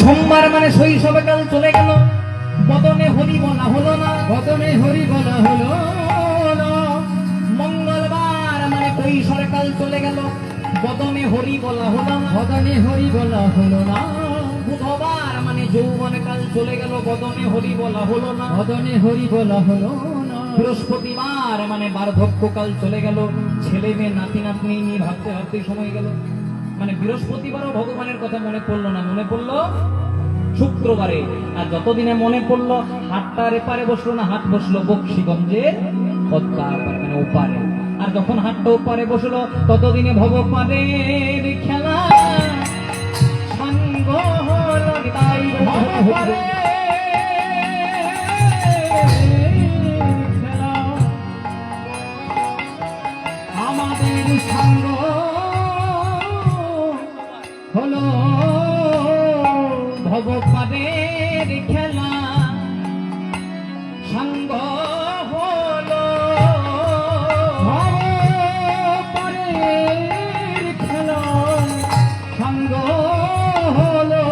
সোমবার মানে শৈশবকাল চলে গেল, বদনে হরি বলা হলো না, বদনে হরি বলা হলো না। মঙ্গলবার মানে কৈশোরকাল চলে গেল, বদনে হরি বলা হলো না, বদনে হরি বলা হলো না। বুধবার মানে যৌবনকাল চলে গেল, বদনে হরি বলা হলো না, বদনে হরি বলা হলো না। বৃহস্পতিবার মানে বার্ধক্যকাল চলে গেল, ছেলে মেয়ে নাতি নাতনি নিয়ে ভাবতে ভাবতে সময় গেল। মানে বৃহস্পতিবারও ভগবানের কথা মনে পড়লো না, মনে পড়লো শুক্রবারে। আর যতদিনে মনে পড়লো হাটটার এপারে বসলো না, হাট বসলো বক্সিগঞ্জের পদ্মার মানে ওপারে। আর যখন হাটটা ওপারে বসলো ততদিনে ভগবানের খেলা সাঙ্গ হলো তাই ভগবানের খেলা আমাদের সাঙ্গ হলো ভগবানের খেলা সাঙ্গ হলো ভগবানের খেলা সাঙ্গ হলো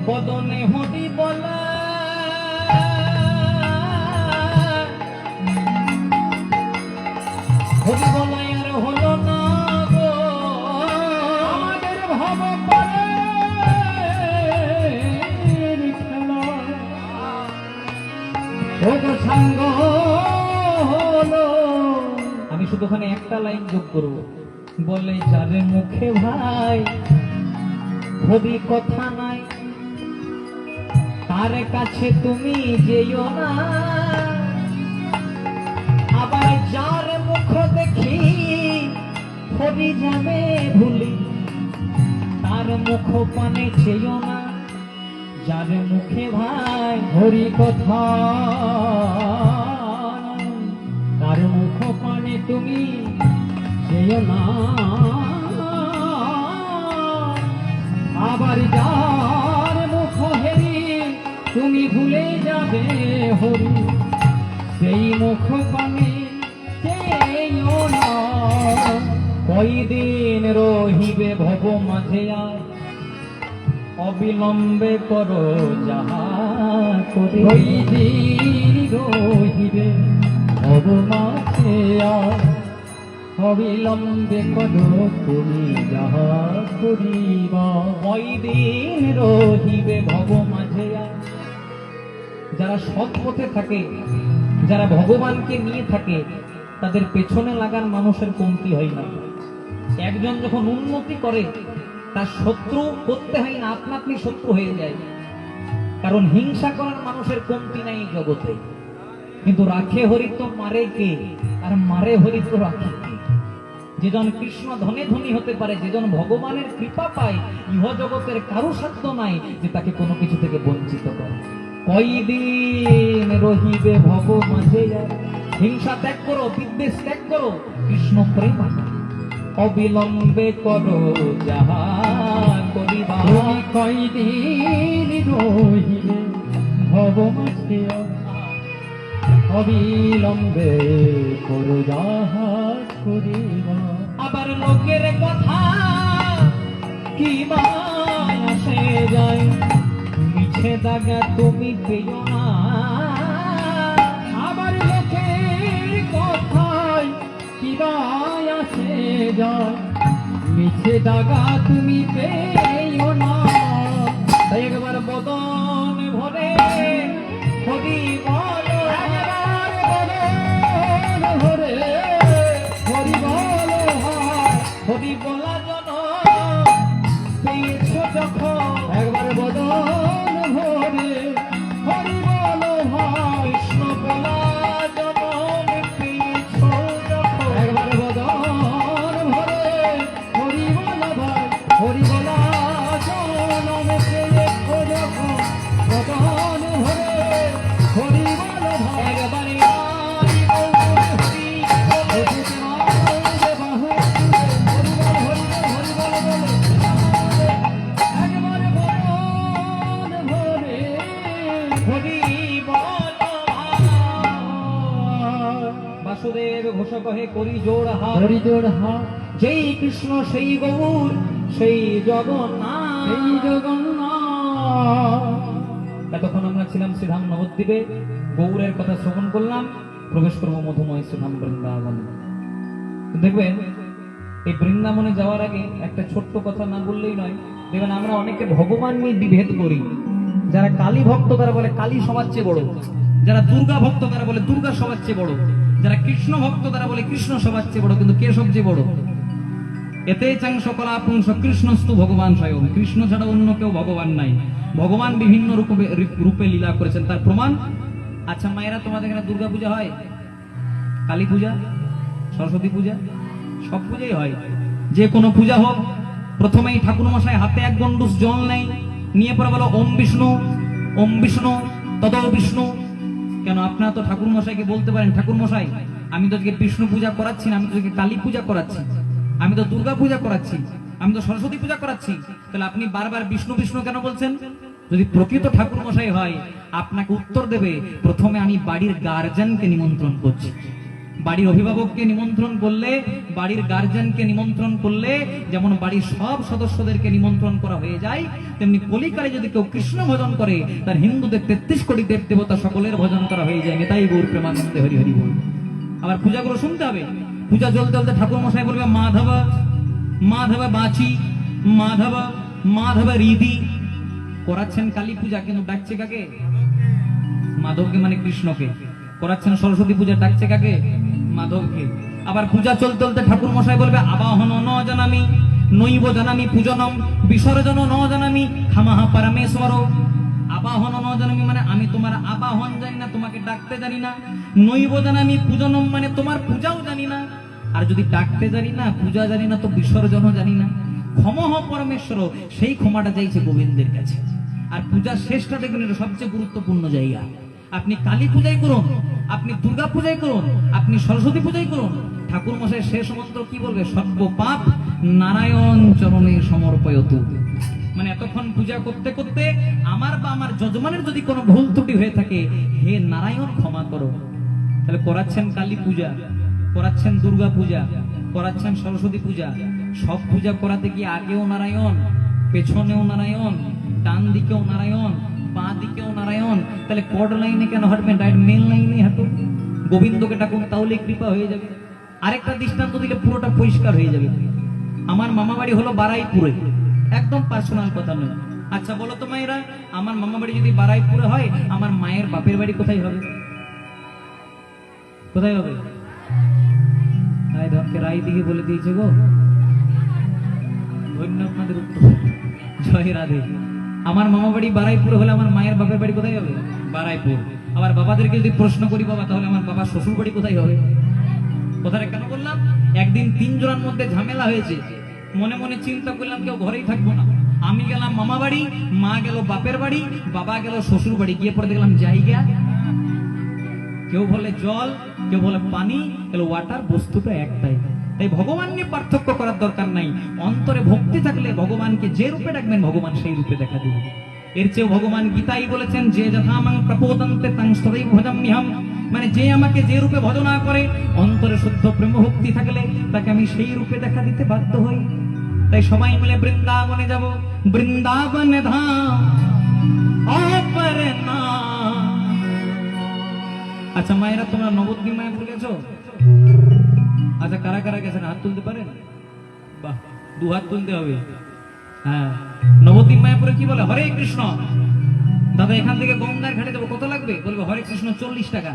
বদনে হরি বলা হরি বলাই আর হলো না গো আমাদের ভগবানের খেলা সাঙ্গ হলো। আমি শুধু ওখানে একটা লাইন যোগ করবো, বলে যারে মুখে ভাই হরি কথা নাই তার কাছে তুমি যেও না, আবার যার মুখ দেখি হরি যাবে ভুলি তার মুখ পানে চেয়েও না। যার মুখে ভাই হরি কথা তার মুখ পানে তুমি চেয়েও না, আবার যার মুখ হেরি তুমি ভুলে যাবে হরি সেই মুখ পানে চেয়েও না। কয়দিন রহিবে ভব মাঝে আর অবিলম্বে করো যাহা করে, কয়দিন রহিবে ভব মাঝে আর অবিলম্বে করো তুমি যাহা করিবা। কয়দিন রহিবে ভব মাঝে আর। যারা সৎ পথে থাকে, যারা ভগবানকে নিয়ে থাকে, তাদের পেছনে লাগার মানুষের কমতি হয় না। একজন যখন উন্নতি করে তার শত্রু করতে হয় না, আপনা আপনি শত্রু হয়ে যায়। কারণ হিংসা করার মানুষের কমতি নাই জগতে। কিন্তু রাখে হরি তো মারে কে, আর মারে হরি তো রাখে কে। যেজন কৃষ্ণ ধনে ধনী হতে পারে, যেজন ভগবানের কৃপা পায়, ইহ জগতের কারো সাধ্য নাই যে তাকে কোনো কিছু থেকে বঞ্চিত করে। কয়দিন রহিবে ভব মাঝে যায়। হিংসা ত্যাগ করো, বিদ্বেষ ত্যাগ করো, কৃষ্ণ প্রেম অবিলম্বে করো যাহা করিবা। কয়দিন রহিবে ভব মাঝে অবিলম্বে করো যাহা করিবা। আবার লোকের কথা কি আসে যায়, মিছে দাগা তুমি পেও না। আবার লোকের কথায় কি আসে যায়, মিছে দাগা তুমি পেও না। তাই একবার বদন ভরে হরি বলো, একবার বদন ভরে হরি বলো, হরি বলা জন পেয়েছ যখন, একবার বদন ভরে হরি বলো ভাই, কৃষ্ণ বলা জন পেয়েছ যখন, একবার বদন ভরে হরি বলো ভাই, হরি বলা জন পেয়েছ যখন, বদন ভরে হরি বলো ভাই, একবারে বাসুদেব ঘোষ কহে করি জোড় হাত, করি জোড় হাত, যেই কৃষ্ণ সেই গৌর সেই জগন্নাথ, সেই জগন্নাথ। এসেছিলাম শ্রীধাম নবদ্বীপে, গৌরের কথা শ্রবণ করলাম, প্রবেশ করবো মধুময় শ্রীধাম বৃন্দাবন। দেখবেন এই বৃন্দাবনে যাওয়ার আগে একটা ছোট্ট কথা না বললেই নয়। দেখবেন আমরা অনেকে ভগবান নিয়ে বিভেদ করি। যারা কালী ভক্ত তারা বলে কালী সবার চেয়ে বড়, যারা দুর্গা ভক্ত তারা বলে দুর্গা সবার চেয়ে বড়, যারা কৃষ্ণ ভক্ত তারা বলে কৃষ্ণ সবার চেয়ে বড়। কিন্তু কে সবচেয়ে বড়? এতে চাং সকলা পুংস কৃষ্ণস্তু ভগবান স্বয়ং। কৃষ্ণ ছাড়া অন্য কেউ ভগবান নাই। ভগবান বিভিন্ন রূপে লীলা করেছেন, তার প্রমাণ। আচ্ছা মায়েরা, তোমাদের এখানে দুর্গা পূজা হয়, কালী পূজা, সরস্বতী পূজা, সব পূজাই হয়। যে কোনো পূজা হোক, প্রথমেই ঠাকুর মশাই হাতে এক গন্ডুস জল নেই, নিয়ে পরে বলো ওম বিষ্ণু তদ বিষ্ণু। কেন? আপনারা তো ঠাকুর মশাইকে বলতে পারেন, ঠাকুর মশাই আমি তো আজকে বিষ্ণু পূজা করাচ্ছি না, আমি তো আজকে কালী পূজা করাচ্ছি, আমি তো দুর্গা পূজা করাচ্ছি, আমি তো সরস্বতী পূজা করাচ্ছি, তাহলে আপনি বারবার বিষ্ণু বিষ্ণু কেন বলছেন? যদি প্রকৃত ঠাকুর মশাই হয় আপনাকে উত্তর দেবে, প্রথমে আমি বাড়ির গার্জেনকে নিমন্ত্রণ করছি। বাড়ির অভিভাবককে নিমন্ত্রণ করলে, বাড়ির গার্জেনকে নিমন্ত্রণ করলে যেমন বাড়ির সব সদস্যদেরকে নিমন্ত্রণ করা হয়ে যায়, তেমনি কলিকালে যদি কেউ কৃষ্ণ ভজন করে তার হিন্দুদের 33 কোটি দেব দেবতা সকলের ভজন করা হয়ে যায়। নেতাই গৌর প্রেমানন্দে হরি হরি বল। আবার পূজাগুলো শুনতে হবে। পূজা চলতে চলতে ঠাকুর মশাই বলবে মাধব মাধব বাঁচি, মাধব মাধব রিদি। করাচ্ছেন কালী পূজা, কিন্তু ডাকছে কাকে? মাধবকে, মানে কৃষ্ণকে। করাচ্ছেন সরস্বতী পূজা, ডাকছে কাকে? মাধবকে। আবার পূজা চলতে চলতে ঠাকুর মশাই বলবে আবাহন ন জানামি নৈব জানামি পূজনম বিসর্জন ন জানামি খামাহা পরমেশ্বর। আবাহন ন জানামি মানে আমি তোমার আবাহন জানি না, তোমাকে ডাকতে জানি না। নৈব জানামি পূজনম মানে তোমার পূজাও জানি না। আর যদি ডাকতে জানি না, পূজা জানি না, তো বিসর্জনও জানি না। ক্ষমহ পরমেশ্বর, সেই ক্ষমাটা চাইছে গোবিন্দের কাছে। আর পূজার শেষটা দেখবেন এটা সবচেয়ে গুরুত্বপূর্ণ জায়গা। আপনি কালী পূজাই করুন, আপনি দুর্গা পূজাই করুন, আপনি সরস্বতী পূজাই করুন, ঠাকুর মশাই শেষ মন্ত্র কি বলবে? সর্ব পাপ নারায়ণ চরণে সমর্পয়তু। মানে এতক্ষণ পূজা করতে করতে আমার বা আমার যজমানের যদি কোনো ভুল ত্রুটি হয়ে থাকে, হে নারায়ণ ক্ষমা করো। তাহলে করাচ্ছেন কালী পূজা, করাচ্ছেন দুর্গা পূজা, করাচ্ছেন সরস্বতী পূজা। সব পূজা করাতে গিয়ে আগেও নারায়ণ, পেছনেও নারায়ণ, ডান দিকেও নারায়ণ, বাঁ দিকেও নারায়ণ। তাহলে কড লাইনে কেন হাঁটবেন? ডাইরেক্ট মেন লাইনে হাঁটুন, গোবিন্দকে ডাকুন, তাহলে কৃপা হয়ে যাবে। আরেকটা দৃষ্টান্ত দিলে পুরোটা পরিষ্কার হয়ে যাবে। আমার মামা বাড়ি হলো বারাইপুরে, একদম পার্সোনাল কথা নয়। আচ্ছা বলো তো মায়েরা, আমার মামা বাড়ি যদি বারাইপুরে হয়, আমার মায়ের বাপের বাড়ি কোথায় হবে? কোথায় হবে? রায় দিকে বলে দিয়েছে গো। ধন্যবাদ আপনাদের উত্তর। জয় রাধে। আমার মামা বাড়ি বারাইপুর হলে আমার মায়ের বাপের বাড়ি কোথায় হবে? বারাইপুর। আবার বাবাদেরকে যদি প্রশ্ন করি, বাবা তাহলে আমার বাবার শ্বশুর বাড়ি কোথায় হবে? কথাটা কেন বললাম? একদিন 3 জনের মধ্যে ঝামেলা হয়েছে। মনে মনে চিন্তা করলাম কেউ ঘরেই থাকবো না। আমি গেলাম মামা বাড়ি, মা গেল বাপের বাড়ি, বাবা গেল শ্বশুর বাড়ি। গিয়ে পরে দেখলাম জায়গা, কেউ বলে জল, কেউ বলে পানি, কেউ ওয়াটার, বস্তুটা একটাই। তাই ভগবান নিয়ে পার্থক্য করার দরকার নাই। অন্তরে ভক্তি থাকলে ভগবানকে যে রূপে ডাকবেন ভগবান সেই রূপে দেখা দিবে। এর চেয়ে ভগবান গীতাই বলেছেন, যে যথামাং প্রপোদন্তে তাং সদৈব ভজাম্যহম। মানে যে আমাকে যে রূপে ভজনা করে, অন্তরে শুদ্ধ প্রেম ভক্তি থাকলে তাকে আমি সেই রূপে দেখা দিতে বাধ্য হই। তাই সবাই মিলে বৃন্দাবনে যাব। বৃন্দাবন ধাম অপর নাম। আচ্ছা মায়েরা, তোমরা নবদ্বীপ মায়াপুর গেছো? আচ্ছা কারা কারা গেছেন হাত তুলতে পারেন? বাহ, 2 হাত তুলতে হবে। হ্যাঁ, নবদ্বীপ মায়াপুরে কি বলে? হরে কৃষ্ণ। দাদা এখান থেকে গঙ্গার ঘাটে যাবো, কত লাগবে? বলবে হরে কৃষ্ণ 40 টাকা।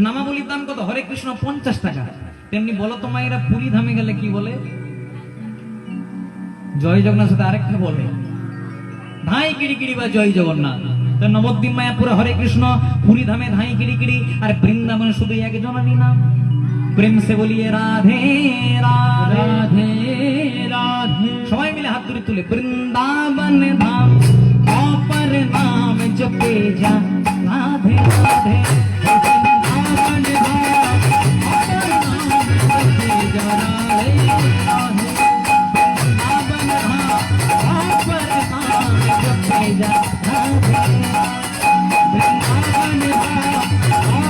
নামাবলির দাম কত? হরে কৃষ্ণ 50 টাকা। তেমনি বলো তো মায়েরা, পুরী ধামে গেলে কি বলে? জয় জগন্নাথ সাথে আরেকটা বলে ধাই কিড়ি কিড়ি বা জয় জগন্নাথ। তো নবদ্বীপ মায়াপুরে হরে কৃষ্ণ, পুরী ধামে ধাই কিড়ি কিড়ি, আর বৃন্দাবনে শুধু একজনই নাম। প্রেম সে বলিয়ে রাধে রাধে রাধে। সবাই মিলে হাত ধরে তুলে বৃন্দাবন ধাম অপর নাম জপে যা রাধে রাধে। বৃন্দাবন ধাম অপর নাম জপে যা রাধে রাধে। বৃন্দাবন ধাম অপর নাম জপে যা রাধে রাধে। বৃন্দাবন ধাম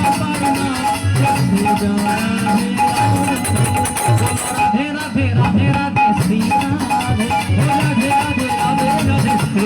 অপর নাম জপে যা রাধে রাধে। রাধে রাধে রাধে শ্রী রাধে, রাধে রাধে রাধে রাধে শ্রী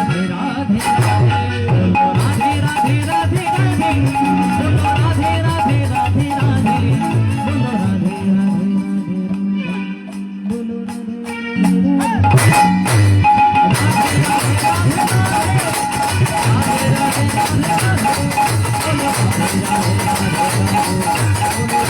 রাধে রাধে রাধে রাধে রাধে রাধে বলো রাধে রাধে রাধে রাধে বলো রাধে রাধে বলো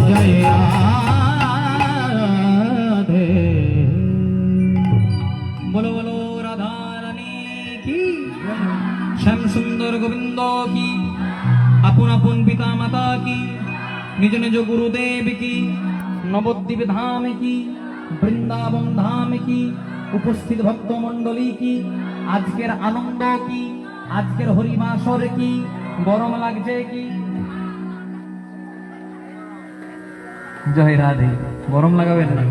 जय राधे बोलो बोलो राधा रानी की श्याम सुंदर गोविंद की अपन अपन पिता माता की निज निज गुरुदेव की नवद्वीप धाम की वृंदावन धाम की उपस्थित भक्त मंडली की आजकेर आनंद की आजकेर हरिबासर की गरम लागছে की জয় রাধে গরম লাগাবেন না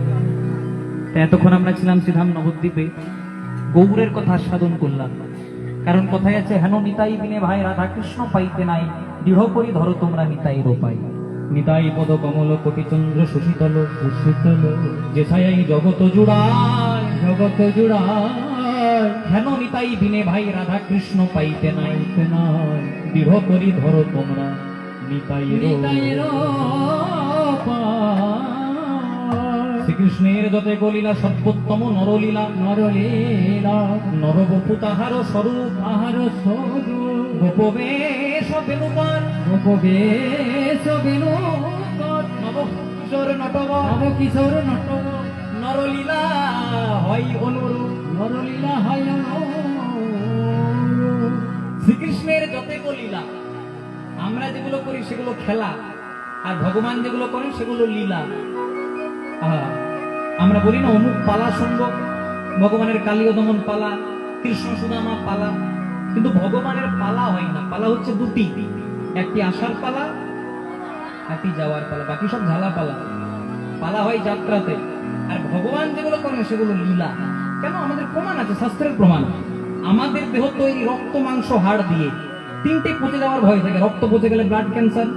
এতক্ষণ আমরা ছিলাম শ্রীধাম নবদ্বীপে গৌরের কথা সাধন করলাম কারণ কথায় আছে হেন নিতাই বিনে ভাই রাধা কৃষ্ণ পাইতে নাই দৃঢ় করি ধরো তোমরা নিতাই রূপাই নিতাই পদ কমল কোটি চন্দ্র সুশীতল সুশীতল যে ছায়াই জগত জুড়ায় হেন নিতাই বিনে ভাই রাধা কৃষ্ণ পাইতে নাই দৃঢ় করি ধরো তোমরা নিতাই শ্রীকৃষ্ণের যতে গলীলা সর্বোত্তম নরলীলা নরবপু তাহার স্বরূপ গোপবেশ বেণুকর নবকিশোর নটব নরলীলা হয় অনুরূপ শ্রীকৃষ্ণের যতে গলীলা আমরা যেগুলো করি সেগুলো খেলা আর ভগবান যেগুলো করেন সেগুলো লীলা আমরা বলি না অমুক পালা সঙ্গ ভগবানের কালীয় দমন পালা কৃষ্ণ সুদামা পালা কিন্তু ভগবানের পালা হয় না পালা হচ্ছে দুটি একটি আসার পালা একটি যাওয়ার পালা বাকি সব ঝালা পালা পালা হয় যাত্রাতে আর ভগবান যেগুলো করেন সেগুলো লীলা কেন আমাদের প্রমাণ আছে শাস্ত্রের প্রমাণ আমাদের দেহ তৈরি রক্ত মাংস হাড় দিয়ে তিনটে পচে যাওয়ার ভয় থাকে রক্ত পচে গেলে ব্লাড ক্যান্সার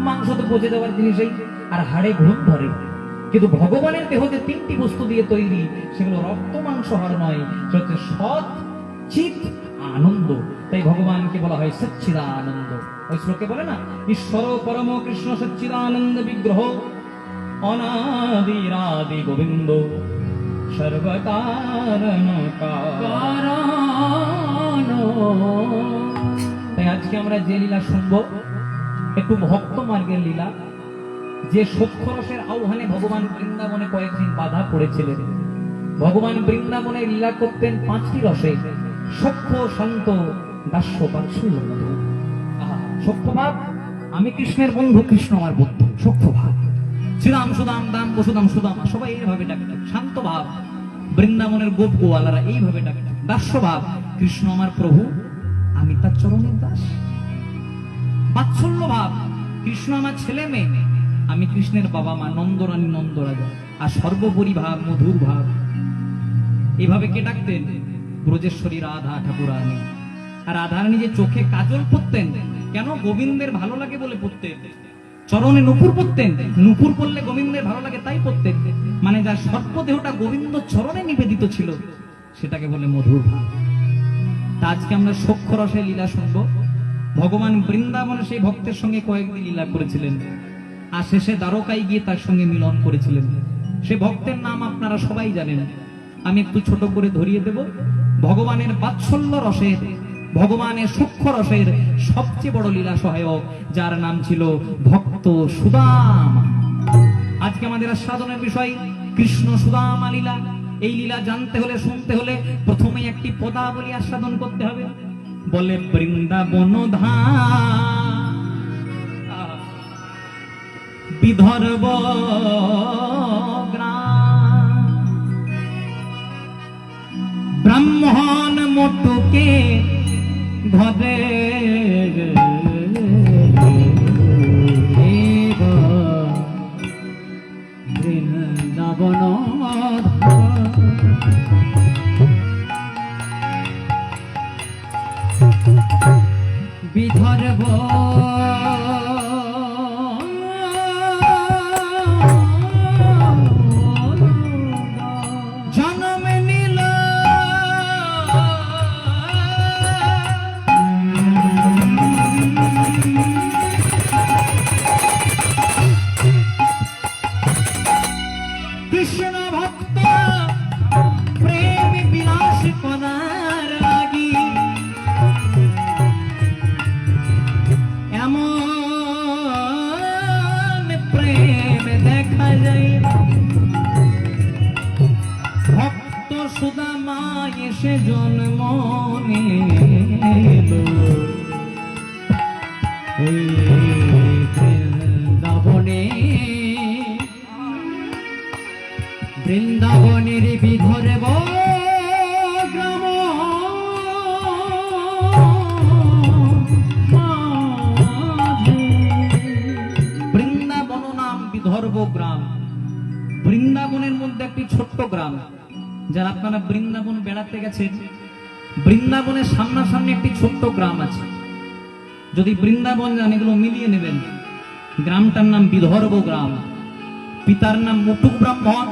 মাংস তো পচে যাওয়ার জিনিসই আর হাড়ে ঘুম ধরে কিন্তু ভগবানের দেহ যে তিনটি বস্তু দিয়ে তৈরি সেগুলো রক্ত মাংস হাড় নয় সে হচ্ছে সৎ চিৎ আনন্দ তাই ভগবানকে বলা হয় সচ্চিদানন্দ ওই শ্লোকে বলে না ঈশ্বর পরম কৃষ্ণ সচ্চিদানন্দ বিগ্রহ অনাদিরাদি গোবিন্দ সর্বকারণ কারণ তাই আজকে আমরা যে লীলা শুনবো একটু ভক্ত মার্গের লীলা যে সক্ষরসের আহ্বানে ভগবান বৃন্দাবনে কয়েকদিন বাধা পড়েছিলেন ভগবান বৃন্দাবনে লীলা করতেন 5টি রসে সখ্য শান্ত দাস্য বাৎসল্য সখ্য ভাব আমি কৃষ্ণের বন্ধু কৃষ্ণ আমার বন্ধু সখ্য ভাব শ্রীরাম সুদাম দাম বসুদাম সুদামা সবাই এইভাবে ডাকতেন শান্ত ভাব বৃন্দাবনের গোপ গোয়ালারা এইভাবে ডাকতেন দাস্য ভাব কৃষ্ণ আমার প্রভু আমি তার চরণের দাস বাৎসল্য ভাব কৃষ্ণ আমার ছেলে মেয়ে আমি কৃষ্ণের বাবা মা নন্দরানী নন্দরাজা আর সর্বোপরি ভাব মধুর ভাব এইভাবে কে ডাকতেন ব্রজেশ্বরী রাধা ঠাকুরানী আর রাধারানী যে চোখে কাজল পরতেন কেন গোবিন্দের ভালো লাগে বলে পরতেন চরণে নূপুর পরতেন, নূপুর পরলে গোবিন্দের ভালো লাগে তাই পরতেন, মানে যার সর্বদেহটা গোবিন্দ চরণে নিবেদিত ছিল সেটাকে বলে মধুর ভাব। তা আজকে আমরা সখ্য রসে লীলা শুনবো। ভগবান বৃন্দাবনে সেই ভক্তের সঙ্গে কয়েকদিন লীলা করেছিলেন, আর শেষে দ্বারকায় গিয়ে তার সঙ্গে মিলন করেছিলেন। সে ভক্তের নাম আপনারা সবাই জানেন, আমি একটু ছোট করে ধরিয়ে দেব। ভগবানের বাৎসল্য রসের, ভগবানের সূক্ষ্ম রসের সবচেয়ে বড় লীলা সহায়ক, যার নাম ছিল ভক্ত সুদামা। আজকে আমাদের আস্বাদনের বিষয় কৃষ্ণ সুদামা লীলা। এই লীলা জানতে হলে, শুনতে হলে প্রথমে একটি পদাবলী আস্বাদন করতে হবে। বলে বৃন্দাবন ধাম বিদর্ভ গ্রাম, ব্রাহ্মণ মোটুকে ঘরে বৃন্দাবন বিদর্ভ জন্ম নিল কৃষ্ণ ভক্ত প্রেম বিলাস করার লাগি, এমন প্রেম দেখা যায় ভক্ত সুদামা এসে জন্ম নিল। বৃন্দাবনে বৃন্দাবনের বিদর্ভ গ্রাম বৃন্দাবন নাম বিদর্ভ গ্রাম। বৃন্দাবনের মধ্যে একটি ছোট্ট গ্রাম। যারা আপনারা বৃন্দাবন বেড়াতে গেছেন, বৃন্দাবনের সামনাসামনি একটি ছোট্ট গ্রাম আছে। যদি বৃন্দাবন যান এগুলো মিলিয়ে নেবেন। গ্রামটার নাম বিদর্ভ গ্রাম। পিতার নাম মুটুক ব্রাহ্মণ,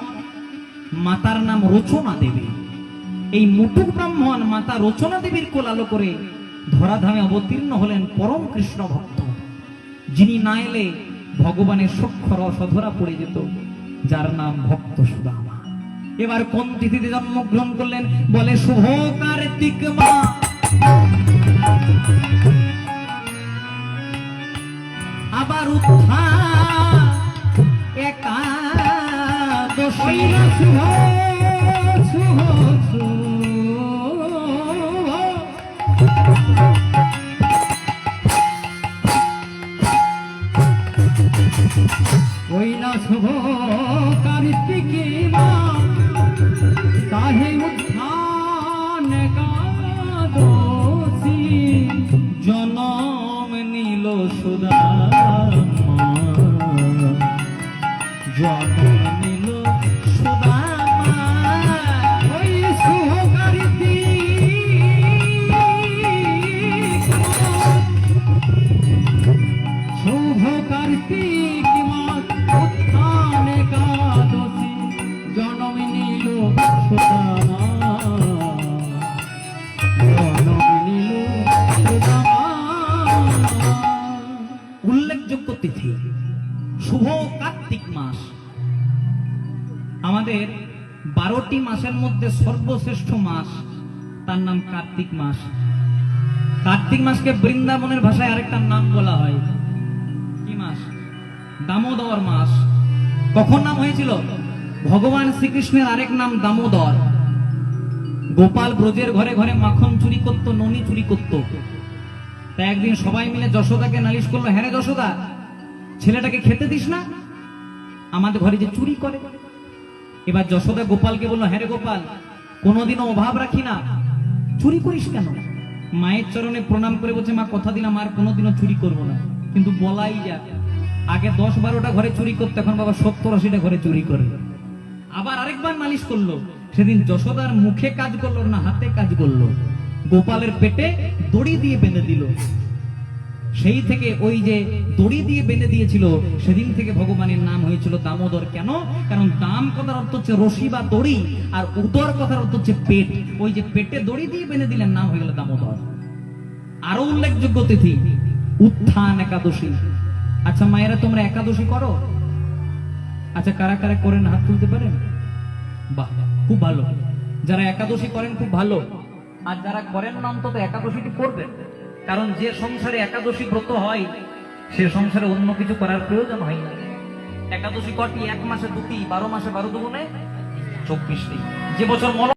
মাতার নাম রচনা দেবী। এই মুটুক ব্রাহ্মণ মাতা রচনা দেবীর কোলালো করে ধরাধামে অবতীর্ণ হলেন পরম কৃষ্ণ ভক্ত, যিনি না এলে ভগবানের সূক্ষ্ম রস অধরা পড়ে যেত, যার নাম ভক্ত সুদামা। এবার কোন তিথিতে জন্মগ্রহণ করলেন? বলে শুভ কার্তিক মা, আবার একাদশী শুভ শুভ ওইলা শুভ কার্তিকী মা, তাহে উত্থান একাদশী জনম নিল সুদামা, জনম নিল সুদামা। ওই শুভ কার্তিক শুভ কার্তিক মাস উত্থান একাদশী জনম নিল সুদামা, জনম নিল সুদামা। উল্লেখযোগ্য তিথি শুভ কার্তিক মাস। আমাদের 12টি মাসের মধ্যে সর্বশ্রেষ্ঠ মাস, তার নাম কার্তিক মাস। কার্তিক মাসকে বৃন্দাবনের ভাষায় আরেকটা নাম বলা হয়। কি মাস? দামোদর মাস। কখন নাম হয়েছিল? ভগবান শ্রীকৃষ্ণের আরেক নাম দামোদর। গোপাল ব্রজের ঘরে ঘরে মাখন চুরি করত, ননি চুরি করত। তাই একদিন সবাই মিলে যশোদাকে নালিশ করলো, হ্যাঁ রে যশোদা, ছেলেটাকে খেতে দিস না, আমাদের ঘরে যে চুরি করে। এবার যশোদা গোপালকে বললো, হ্যাঁ রে গোপাল, কোনোদিনও অভাব রাখি না, চুরি করিস কেন? মায়ের চরণে প্রণাম করে বলছে, মা কথা দিলাম আর কোনোদিনও চুরি করবো না। কিন্তু বলাই যাক, আগে 10-12টা ঘরে চুরি করতে, এখন বাবা 70-80টা ঘরে চুরি করে। আবার আরেকবার নালিশ করলো। সেদিন যশোদার মুখে কাজ করলো না, হাতে কাজ করলো। গোপালের পেটে দড়ি দিয়ে বেঁধে দিল। সেই থেকে ওই যে দড়ি দিয়ে বেঁধে দিয়েছিল, সেদিন থেকে ভগবানের নাম হয়েছিল দামোদর। কেন? কারণ দাম কথার অর্থ হচ্ছে রশি বা দড়ি, আর উদর কথার অর্থ হচ্ছে পেট। ওই যে পেটে দড়ি দিয়ে বেঁধে দিলেন, নাম হয়ে গেল দামোদর। আরো উল্লেখযোগ্য তিথি উত্থান একাদশী। আচ্ছা মায়েরা, তোমরা একাদশী করো? আচ্ছা, কারা কারা করেন হাত তুলতে পারেন? বাহ, খুব ভালো। যারা একাদশী করেন খুব ভালো। আর যারা করেন না, অন্তত একাদশীটি করবেন। কারণ যে সংসারে একাদশী ব্রত হয়, সে সংসারে অন্য কিছু করার প্রয়োজন হয় না। একাদশী কটি? 1 মাসে 2টি, 12 মাসে 12 দুগুণে 24টি। যে বছর মল